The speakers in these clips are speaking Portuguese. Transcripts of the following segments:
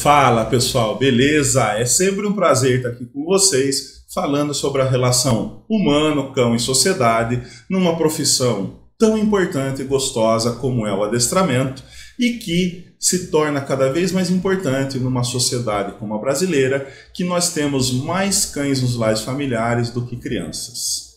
Fala pessoal, beleza? É sempre um prazer estar aqui com vocês falando sobre a relação humano, cão e sociedade numa profissão tão importante e gostosa como é o adestramento e que se torna cada vez mais importante numa sociedade como a brasileira, que nós temos mais cães nos lares familiares do que crianças.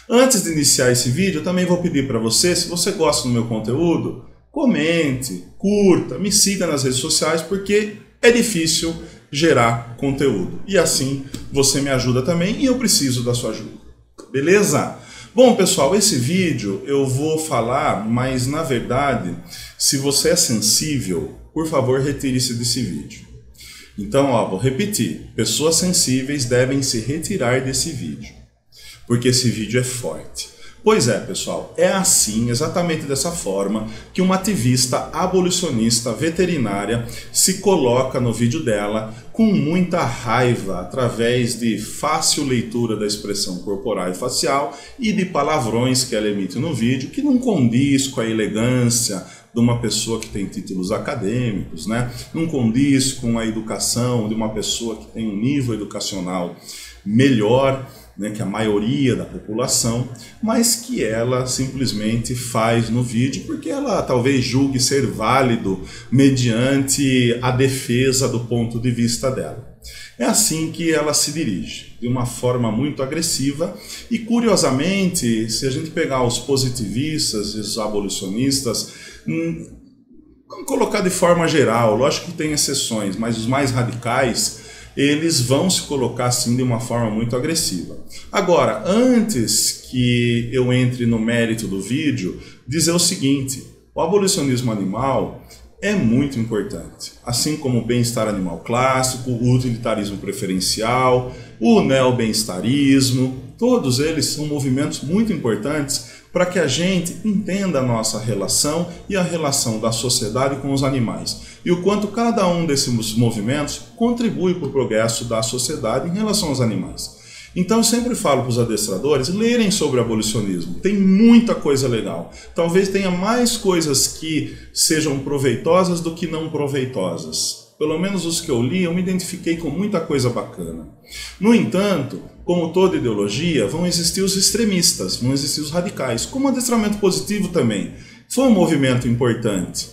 Antes de iniciar esse vídeo, eu também vou pedir para você, se você gosta do meu conteúdo, comente, curta, me siga nas redes sociais, porque é difícil gerar conteúdo. E assim você me ajuda também e eu preciso da sua ajuda. Beleza? Bom, pessoal, esse vídeo eu vou falar, mas na verdade, se você é sensível, por favor, retire-se desse vídeo. Então, vou repetir. Pessoas sensíveis devem se retirar desse vídeo, porque esse vídeo é forte. Pois é, pessoal, é assim, exatamente dessa forma, que uma ativista abolicionista veterinária se coloca no vídeo dela com muita raiva, através de fácil leitura da expressão corporal e facial e de palavrões que ela emite no vídeo, que não condiz com a elegância de uma pessoa que tem títulos acadêmicos, né? Não condiz com a educação de uma pessoa que tem um nível educacional melhor, né, que a maioria da população, mas que ela simplesmente faz no vídeo porque ela talvez julgue ser válido mediante a defesa do ponto de vista dela. É assim que ela se dirige, de uma forma muito agressiva e, curiosamente, se a gente pegar os positivistas e os abolicionistas, vamos colocar de forma geral, lógico que tem exceções, mas os mais radicais, eles vão se colocar assim de uma forma muito agressiva. Agora, antes que eu entre no mérito do vídeo, dizer o seguinte: o abolicionismo animal é muito importante, assim como o bem-estar animal clássico, o utilitarismo preferencial, o neo-bem-estarismo, todos eles são movimentos muito importantes para que a gente entenda a nossa relação e a relação da sociedade com os animais, e o quanto cada um desses movimentos contribui para o progresso da sociedade em relação aos animais. Então eu sempre falo para os adestradores lerem sobre abolicionismo, tem muita coisa legal. Talvez tenha mais coisas que sejam proveitosas do que não proveitosas. Pelo menos os que eu li, eu me identifiquei com muita coisa bacana. No entanto, como toda ideologia, vão existir os extremistas, vão existir os radicais, como o adestramento positivo também. Foi um movimento importante,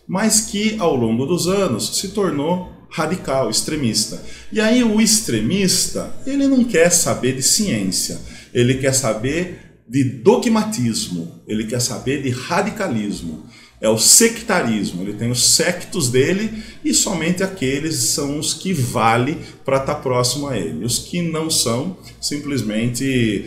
mas que ao longo dos anos se tornou radical, extremista. E aí o extremista, ele não quer saber de ciência, ele quer saber de dogmatismo, ele quer saber de radicalismo. É o sectarismo, ele tem os sectos dele e somente aqueles são os que valem para estar próximo a ele. Os que não são, simplesmente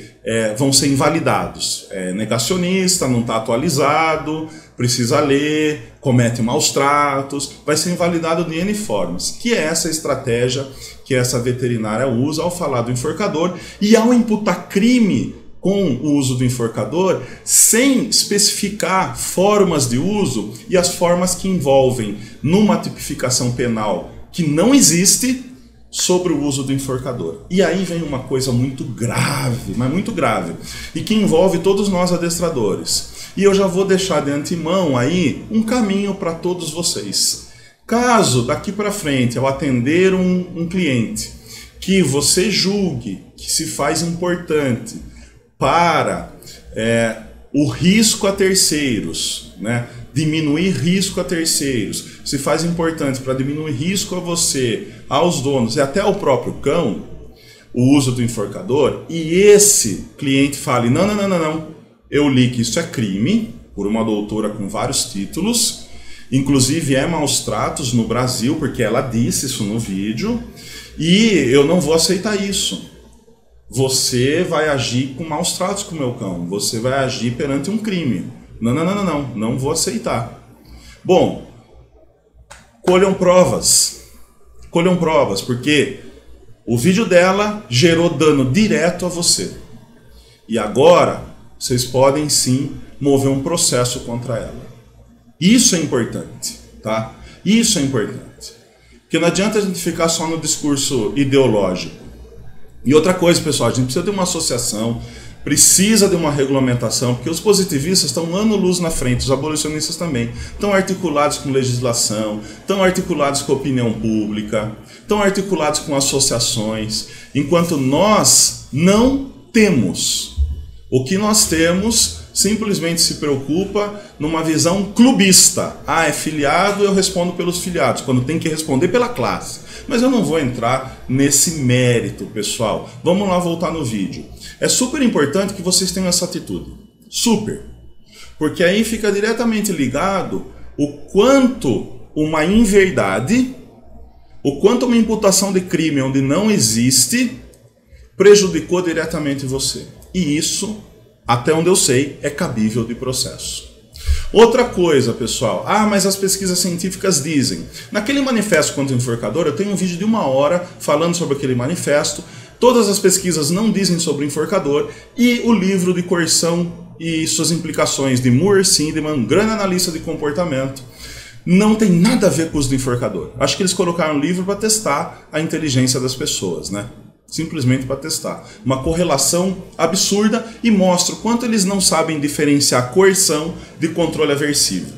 vão ser invalidados. É negacionista, não está atualizado, precisa ler, comete maus tratos, vai ser invalidado de N formas. Que é essa estratégia que essa veterinária usa ao falar do enforcador e ao imputar crime com o uso do enforcador, sem especificar formas de uso e as formas que envolvem numa tipificação penal que não existe sobre o uso do enforcador. E aí vem uma coisa muito grave, mas muito grave, e que envolve todos nós adestradores. E eu já vou deixar de antemão aí um caminho para todos vocês. Caso daqui para frente, ao atender um cliente que você julgue que se faz importante para o risco a terceiros, né? Diminuir risco a terceiros, se faz importante para diminuir risco a você, aos donos e até ao próprio cão, o uso do enforcador, e esse cliente fale, não, eu li que isso é crime, por uma doutora com vários títulos, inclusive é maus tratos no Brasil, porque ela disse isso no vídeo, e eu não vou aceitar isso. Você vai agir com maus tratos com o meu cão, você vai agir perante um crime. Não vou aceitar. Bom, colham provas, porque o vídeo dela gerou dano direto a você. E agora, vocês podem sim mover um processo contra ela. Isso é importante, tá? Isso é importante. Porque não adianta a gente ficar só no discurso ideológico. E outra coisa, pessoal, a gente precisa ter uma associação, Precisa de uma regulamentação, porque os positivistas estão ano-luz na frente, os abolicionistas também. Estão articulados com legislação, estão articulados com a opinião pública, estão articulados com associações, enquanto nós não temos. O que nós temos simplesmente se preocupa numa visão clubista. Ah, é filiado, eu respondo pelos filiados, quando tem que responder pela classe. Mas eu não vou entrar nesse mérito, pessoal. Vamos lá voltar no vídeo. É super importante que vocês tenham essa atitude. Super. Porque aí fica diretamente ligado o quanto uma inverdade, o quanto uma imputação de crime onde não existe, prejudicou diretamente você. E isso, até onde eu sei, é cabível de processo. Outra coisa, pessoal. Ah, mas as pesquisas científicas dizem. Naquele manifesto contra o enforcador, eu tenho um vídeo de 1 hora falando sobre aquele manifesto. Todas as pesquisas não dizem sobre o enforcador. E o livro de coerção e suas implicações de Moore Sindman, um grande analista de comportamento, não tem nada a ver com os do enforcador. Acho que eles colocaram o livro para testar a inteligência das pessoas, né? Simplesmente para testar. Uma correlação absurda e mostra o quanto eles não sabem diferenciar coerção de controle aversivo.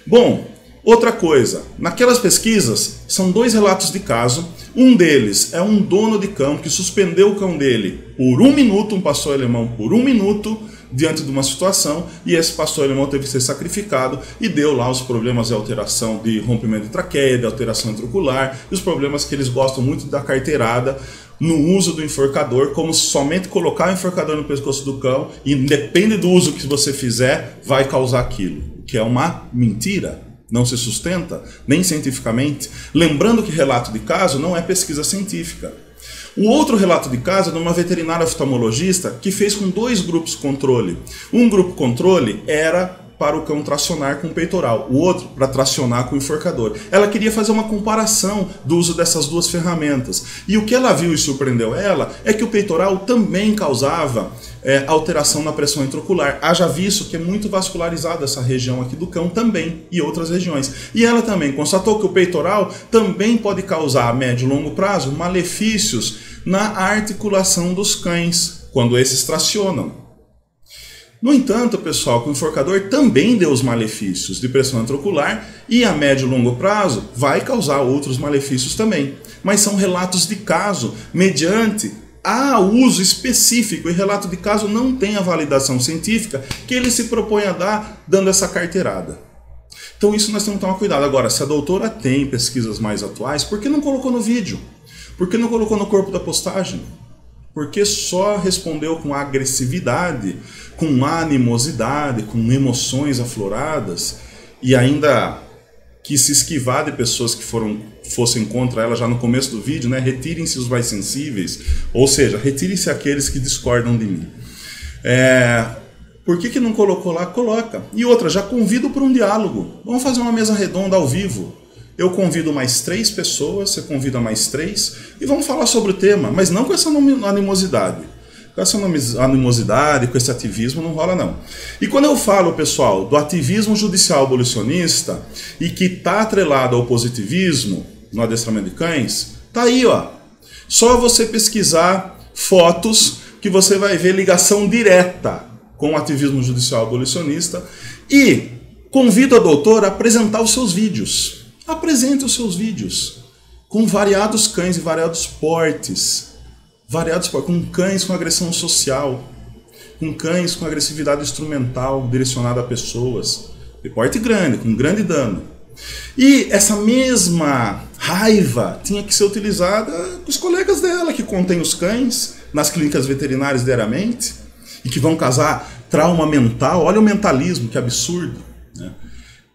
Bom, outra coisa. Naquelas pesquisas, são 2 relatos de caso. Um deles é um dono de cão que suspendeu o cão dele por 1 minuto, um pastor alemão por 1 minuto, diante de uma situação, e esse pastor alemão teve que ser sacrificado e deu lá os problemas de alteração de rompimento de traqueia, de alteração intraocular, e os problemas que eles gostam muito da carteirada no uso do enforcador, como somente colocar o enforcador no pescoço do cão e independe do uso que você fizer, vai causar aquilo, que é uma mentira, não se sustenta, nem cientificamente. Lembrando que relato de caso não é pesquisa científica. O outro relato de caso é de uma veterinária oftalmologista que fez com 2 grupos controle. Um grupo controle era para o cão tracionar com o peitoral, o outro para tracionar com o enforcador. Ela queria fazer uma comparação do uso dessas 2 ferramentas. E o que ela viu e surpreendeu ela é que o peitoral também causava alteração na pressão intraocular. Haja visto que é muito vascularizada essa região aqui do cão também e outras regiões. E ela também constatou que o peitoral também pode causar a médio e longo prazo malefícios na articulação dos cães, quando esses tracionam. No entanto, pessoal, que o enforcador também deu os malefícios de pressão intraocular e a médio e longo prazo vai causar outros malefícios também. Mas são relatos de caso, mediante a uso específico, e relato de caso não tem a validação científica que ele se propõe a dar dando essa carteirada. Então isso nós temos que tomar cuidado. Agora, se a doutora tem pesquisas mais atuais, por que não colocou no vídeo? Por que não colocou no corpo da postagem? Porque só respondeu com agressividade, com animosidade, com emoções afloradas, e ainda quis se esquivar de pessoas que fossem contra ela já no começo do vídeo, né? Retirem-se os mais sensíveis, ou seja, retirem-se aqueles que discordam de mim. Por que não colocou lá? Coloca. E outra, já convido para um diálogo. Vamos fazer uma mesa redonda ao vivo. Eu convido mais 3 pessoas, você convida mais 3 e vamos falar sobre o tema, mas não com essa animosidade. Com essa animosidade, com esse ativismo, não rola não. E quando eu falo, pessoal, do ativismo judicial abolicionista e que está atrelado ao positivismo no adestramento de cães, tá aí, ó. Só você pesquisar fotos que você vai ver ligação direta com o ativismo judicial abolicionista e convido a doutora a apresentar os seus vídeos. Apresente os seus vídeos com variados cães e variados portes, com cães com agressão social, com cães com agressividade instrumental direcionada a pessoas, de porte grande, com grande dano. E essa mesma raiva tinha que ser utilizada com os colegas dela que contêm os cães nas clínicas veterinárias diariamente e que vão causar trauma mental. Olha o mentalismo, que absurdo, né?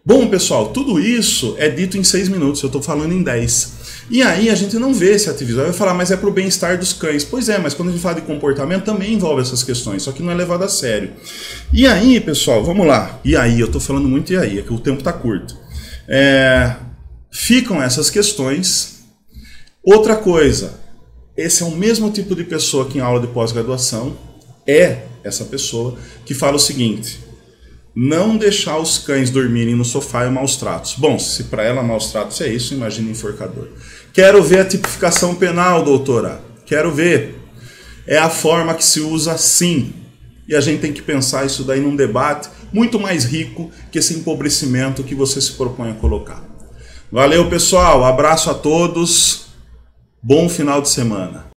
Bom, pessoal, tudo isso é dito em 6 minutos, eu estou falando em 10. E aí a gente não vê esse ativismo. Vai falar, mas é para o bem-estar dos cães. Pois é, mas quando a gente fala de comportamento também envolve essas questões, só que não é levado a sério. E aí, pessoal, vamos lá. E aí, eu estou falando muito e aí, é que o tempo está curto. Ficam essas questões. Outra coisa, esse é o mesmo tipo de pessoa que em aula de pós-graduação é essa pessoa que fala o seguinte: não deixar os cães dormirem no sofá é maus tratos. Bom, se para ela maus tratos é isso, imagine enforcador. Quero ver a tipificação penal, doutora. Quero ver. É a forma que se usa sim. e a gente tem que pensar isso daí num debate muito mais rico que esse empobrecimento que você se propõe a colocar. Valeu, pessoal, abraço a todos, bom final de semana.